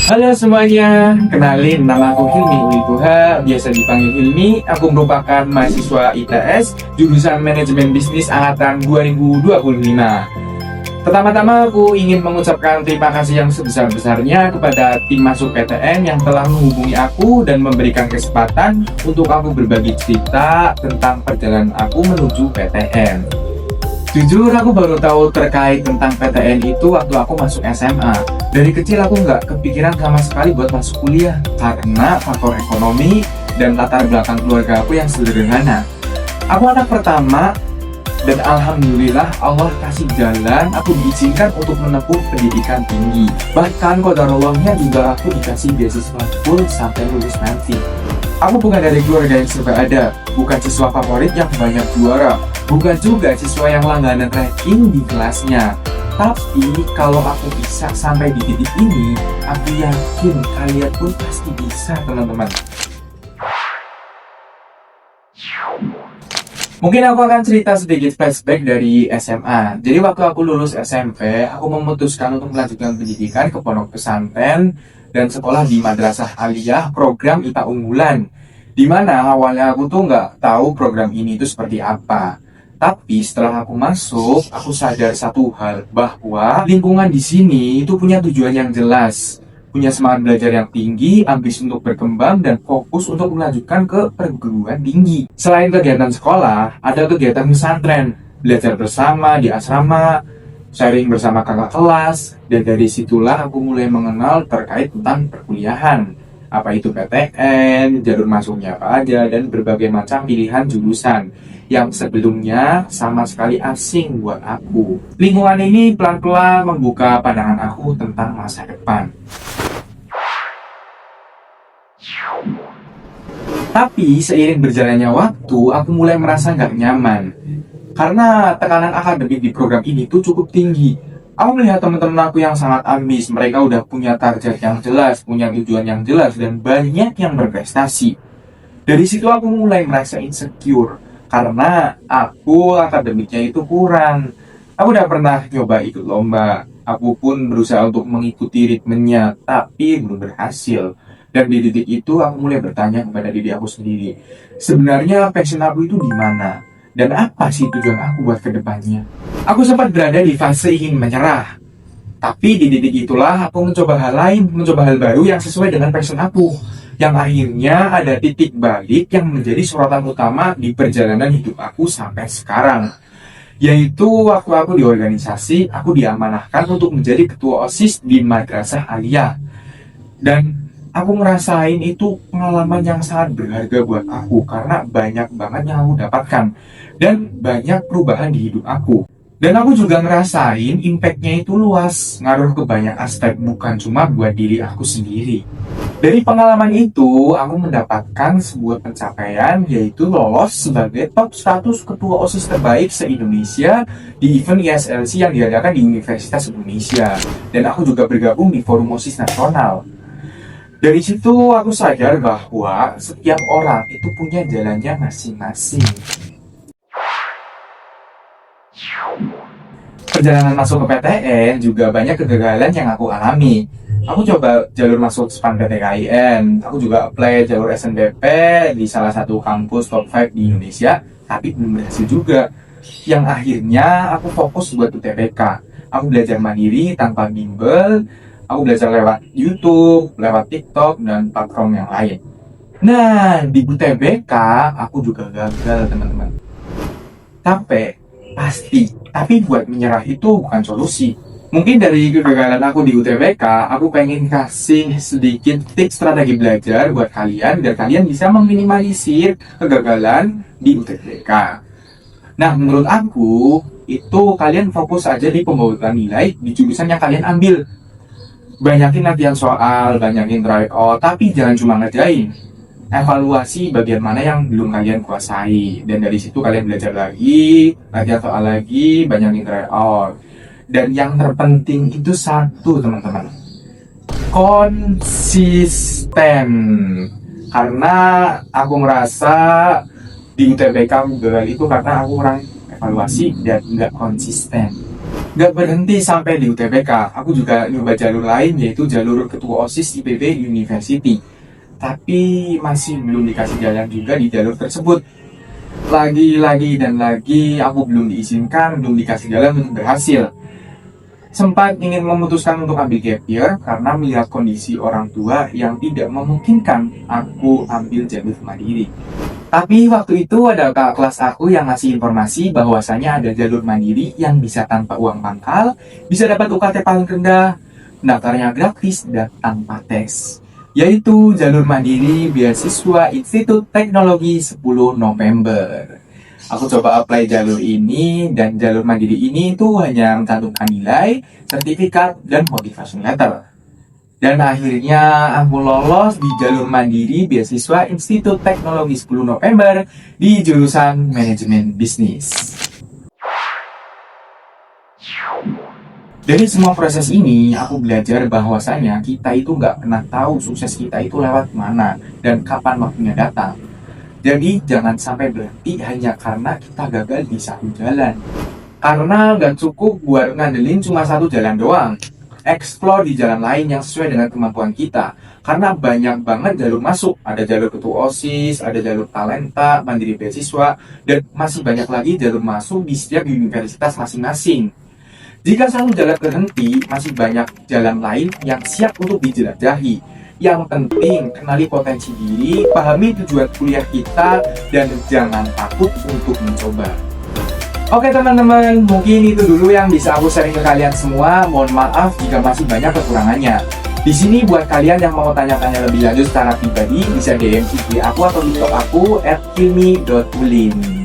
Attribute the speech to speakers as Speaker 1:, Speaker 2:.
Speaker 1: Halo semuanya, kenalin nama aku Hilmi Ulituha, biasa dipanggil Hilmi. Aku merupakan mahasiswa ITS jurusan Manajemen Bisnis angkatan 2025. Pertama-tama aku ingin mengucapkan terima kasih yang sebesar-besarnya kepada tim masuk PTN yang telah menghubungi aku dan memberikan kesempatan untuk aku berbagi cerita tentang perjalanan aku menuju PTN. Jujur aku baru tahu terkait tentang PTN itu waktu aku masuk SMA. Dari kecil aku nggak kepikiran sama sekali buat masuk kuliah karena faktor ekonomi dan latar belakang keluarga aku yang sederhana. Aku anak pertama dan alhamdulillah Allah kasih jalan aku diizinkan untuk menempuh pendidikan tinggi. Bahkan qadarallahnya juga aku dikasih beasiswa full sampai lulus nanti. Aku bukan dari keluarga yang serba ada, bukan siswa favorit yang banyak juara, bukan juga siswa yang langganan ranking di kelasnya. Tapi kalau aku bisa sampai di titik ini, aku yakin kalian pun pasti bisa, teman-teman. Mungkin aku akan cerita sedikit flashback dari SMA. Jadi waktu aku lulus SMP, aku memutuskan untuk melanjutkan pendidikan ke pondok pesantren dan sekolah di Madrasah Aliyah program IPA unggulan. Dimana awalnya aku tuh nggak tahu program ini itu seperti apa. Tapi setelah aku masuk, aku sadar satu hal, bahwa lingkungan di sini itu punya tujuan yang jelas, punya semangat belajar yang tinggi, ambisi untuk berkembang, dan fokus untuk melanjutkan ke perguruan tinggi. Selain kegiatan sekolah, ada kegiatan pesantren, belajar bersama di asrama, sharing bersama kakak kelas, dan dari situlah aku mulai mengenal terkait tentang perkuliahan. Apa itu PTN, jalur masuknya apa aja, dan berbagai macam pilihan jurusan yang sebelumnya sama sekali asing buat aku. Lingkungan ini pelan-pelan membuka pandangan aku tentang masa depan. Tapi seiring berjalannya waktu, aku mulai merasa nggak nyaman. Karena tekanan akademik di program ini tuh cukup tinggi. Aku melihat teman-teman aku yang sangat ambis, mereka udah punya target yang jelas, punya tujuan yang jelas, dan banyak yang berprestasi. Dari situ aku mulai merasa insecure, karena aku akademiknya itu kurang. Aku udah pernah coba ikut lomba, aku pun berusaha untuk mengikuti ritmenya, tapi belum berhasil. Dan di titik itu aku mulai bertanya kepada diri aku sendiri, sebenarnya passion aku itu di mana? Dan apa sih tujuan aku buat kedepannya? Aku sempat berada di fase ingin menyerah. Tapi di titik itulah aku mencoba hal lain, mencoba hal baru yang sesuai dengan passion aku. Yang akhirnya ada titik balik yang menjadi sorotan utama di perjalanan hidup aku sampai sekarang. Yaitu waktu aku di organisasi, aku diamanahkan untuk menjadi ketua OSIS di Madrasah Aliyah. Dan aku ngerasain itu pengalaman yang sangat berharga buat aku karena banyak banget yang aku dapatkan dan banyak perubahan di hidup aku. Dan aku juga ngerasain impact-nya itu luas, ngaruh ke banyak aspek, bukan cuma buat diri aku sendiri. Dari pengalaman itu, aku mendapatkan sebuah pencapaian, yaitu lolos sebagai top 100 ketua OSIS terbaik se-Indonesia di event ISLC yang diadakan di Universitas Indonesia. Dan aku juga bergabung di Forum OSIS Nasional. Dari situ aku sadar bahwa setiap orang itu punya jalannya masing-masing. Perjalanan masuk ke PTN juga banyak kegagalan yang aku alami. Aku coba jalur masuk SPAN PTKIN, aku juga apply jalur SNBP di salah satu kampus top 5 di Indonesia, tapi belum berhasil juga. Yang akhirnya aku fokus buat UTBK. Aku belajar mandiri tanpa bimbel, aku belajar lewat YouTube, lewat TikTok, dan platform yang lain. Nah, di UTBK aku juga gagal, teman-teman. Capek, pasti. Tapi buat menyerah itu bukan solusi. Mungkin dari kegagalan aku di UTBK, aku pengen kasih sedikit tips strategi belajar buat kalian, biar kalian bisa meminimalisir kegagalan di UTBK. Nah, menurut aku, itu kalian fokus aja di pembawaan nilai di jurusan yang kalian ambil. Banyakin latihan soal, banyakin try out, tapi jangan cuma ngerjain. Evaluasi bagian mana yang belum kalian kuasai, dan dari situ kalian belajar lagi, latihan soal lagi, banyakin try out. Dan yang terpenting itu satu, teman-teman, konsisten. Karena aku merasa di UTBK gagal itu karena aku kurang evaluasi dan nggak konsisten. Nggak berhenti sampai di UTBK, aku juga nyoba jalur lain yaitu jalur ketua OSIS IPB University. Tapi masih belum dikasih jalan juga di jalur tersebut. Lagi-lagi dan lagi aku belum diizinkan, belum dikasih jalan untuk berhasil. Sempat ingin memutuskan untuk ambil gap year karena melihat kondisi orang tua yang tidak memungkinkan aku ambil jalur mandiri. Tapi waktu itu ada kakak kelas aku yang ngasih informasi bahwasanya ada jalur mandiri yang bisa tanpa uang pangkal, bisa dapat UKT paling rendah, pendaftarnya gratis dan tanpa tes. Yaitu jalur mandiri beasiswa Institut Teknologi 10 November. Aku coba apply jalur ini dan jalur mandiri ini itu hanya mencantumkan nilai, sertifikat, dan motivation letter. Dan akhirnya aku lolos di jalur mandiri beasiswa Institut Teknologi 10 November di jurusan Manajemen Bisnis. Dari semua proses ini, aku belajar bahwasanya kita itu nggak pernah tahu sukses kita itu lewat mana dan kapan waktunya datang. Jadi jangan sampai berhenti hanya karena kita gagal di satu jalan. Karena nggak cukup buat ngandelin cuma satu jalan doang. Explore di jalan lain yang sesuai dengan kemampuan kita. Karena banyak banget jalur masuk. Ada jalur ketua OSIS, ada jalur talenta, mandiri beasiswa, dan masih banyak lagi jalur masuk di setiap universitas masing-masing. Jika satu jalan berhenti, masih banyak jalan lain yang siap untuk dijelajahi. Yang penting, kenali potensi diri, pahami tujuan kuliah kita, dan jangan takut untuk mencoba. Oke teman-teman, mungkin itu dulu yang bisa aku sharing ke kalian semua. Mohon maaf jika masih banyak kekurangannya. Di sini buat kalian yang mau tanya-tanya lebih lanjut secara pribadi, bisa DM IG aku atau TikTok aku @hilmi.ulin.